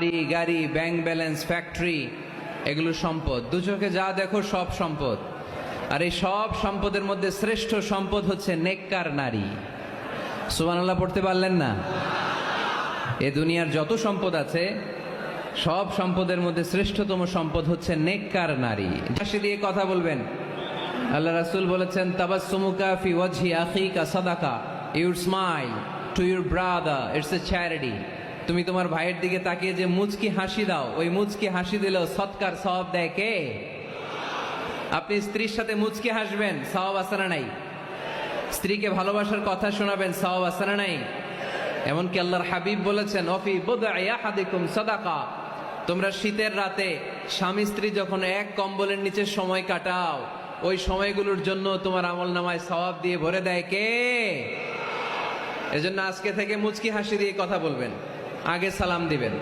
বাড়ি গাড়ি bank balance factory এগুলো সম্পদ, দু চোখে যা দেখো সব সম্পদ। আর এই সব সম্পদের মধ্যে শ্রেষ্ঠ সম্পদ হচ্ছে নেককার নারী। সুবহানাল্লাহ পড়তে পারলেন না? এ দুনিয়ার যত সম্পদ আছে সব সম্পদের মধ্যে শ্রেষ্ঠতম সম্পদ হচ্ছে নেককার নারী। হাসি দিয়ে কথা বলবেন। আল্লাহ রাসূল বলেছেন, তাবাসসুমুকা ফি ওয়াজহি আখিকা সাদাকা, your smile to your brother it's a charity. তুমি তোমার ভাইয়ের দিকে তাকিয়ে যে মুচকি হাসি দাও, ওই মুচকি হাসি দিলেও সৎকার সওয়াব দেয় কে? আপনি স্ত্রীর সাথে মুচকি হাসবেন, সওয়াব আছে না নাই? স্ত্রীকে ভালোবাসার কথা শোনাবেন, সওয়াব আছে না নাই? এমনকি আল্লাহর হাবিব বলেছেন, অফি বুদআই আহাদিকুম সাদাকা, তোমরা শীতের রাতে স্বামী স্ত্রী যখন এক কম্বলের নিচে সময় কাটাও, ওই সময়গুলোর জন্য তোমার আমলনামায় সওয়াব দিয়ে ভরে দেয় কে? এজন্য আজকে থেকে মুচকি হাসি দিয়ে কথা বলবেন, আগে সালাম দিবেন।